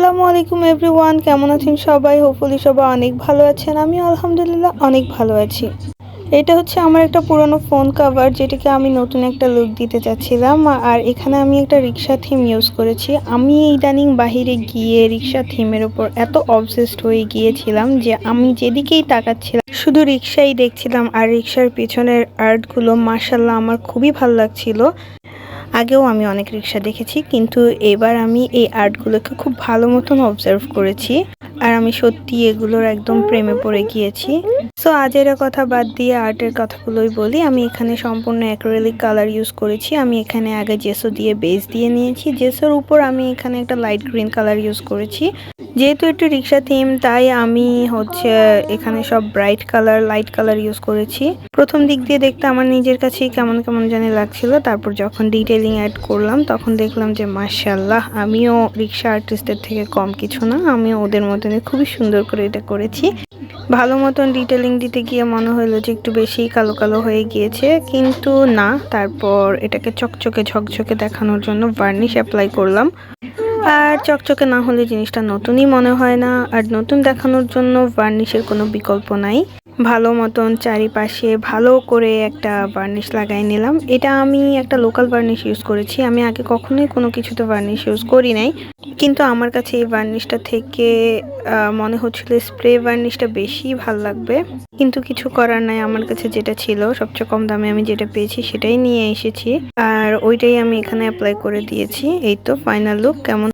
আসসালামু আলাইকুম এভরিওয়ান, কেমন আছেন সবাই? হোপফুলি সবাই অনেক ভালো আছেন। আমি আলহামদুলিল্লাহ অনেক ভালো আছি। এটা হচ্ছে আমার একটা পুরনো ফোন কভার, যেটাকে আমি নতুন একটা লুক দিতে চাচ্ছিলাম। আর এখানে আমি একটা রিক্সা থিম ইউজ করেছি। আমি ইদানিং বাহিরে গিয়ে রিক্সা থিমের উপর এত অবসেসড হয়ে গিয়েছিলাম যে আমি যেদিকেই তাকাচ্ছিলাম শুধু রিক্সাই দেখছিলাম। আর রিক্সার পিছনের আর্টগুলো মাশাল্লাহ আমার খুবই ভালো লাগছিল। আগেও আমি অনেক রিক্সা দেখেছি, কিন্তু এবার আমি এই আর্টগুলোকে খুব ভালো মতন অবজার্ভ করেছি। আর আমি সত্যি এগুলোর একদম প্রেমে পড়ে গিয়েছি। সো আজের কথা বাদ দিয়ে আর্টের কথাগুলোই বলি। আমি এখানে সম্পূর্ণ অ্যাক্রিলিক কালার ইউজ করেছি। আমি এখানে আগে জেসো দিয়ে বেস দিয়ে নিয়েছি। জেসোর উপর আমি এখানে একটা লাইট গ্রিন কালার ইউজ করেছি। যেহেতু একটু রিক্সা থিম, তাই আমি এখানে সব bright colour, light colour use করেছি। প্রথম দিক দিয়ে দেখতে আমার নিজের কাছেই কেমন কেমন জানি লাগছিল। তারপর যখন ডিটেইলিং অ্যাড করলাম তখন দেখলাম যে মাশাআল্লাহ, আমিও রিক্সা আর্টিস্টদের থেকে কম কিছু না। আমিও ওদের মতনই খুবই সুন্দর করে এটা করেছি। ভালো মতন ডিটেলিং দিতে গিয়ে মনে হলো যে একটু বেশি কালো কালো হয়ে গিয়েছে, কিন্তু না। তারপর এটাকে চকচকে ঝকঝকে দেখানোর জন্য ভার্নিশ অ্যাপ্লাই করলাম। আর চকচকে না হলে জিনিসটা নতুনই মনে হয় না। আর নতুন দেখানোর জন্য ভার্নিশের কোনো বিকল্প নাই। ভালো মতন চারিপাশে ভালো করে একটা ভার্নিশ লাগাই নিলাম। এটা আমি একটা লোকাল ভার্নিশ ইউজ করেছি। আমি আগে কখনোই কোনো কিছুতে ভার্নিশ ইউজ করি নাই, কিন্তু আমার কাছে এই ভার্নিশটা থেকে মনে হচ্ছিল স্প্রে ভার্নিশটা বেশি ভাল লাগবে। কিন্তু কিছু করার নাই, আমার কাছে যেটা ছিল সবচেয়ে কম দামে আমি যেটা পেয়েছি সেটাই নিয়ে এসেছি। আর ওইটাই আমি এখানে অ্যাপ্লাই করে দিয়েছি। এই তো ফাইনাল লুক। কেমন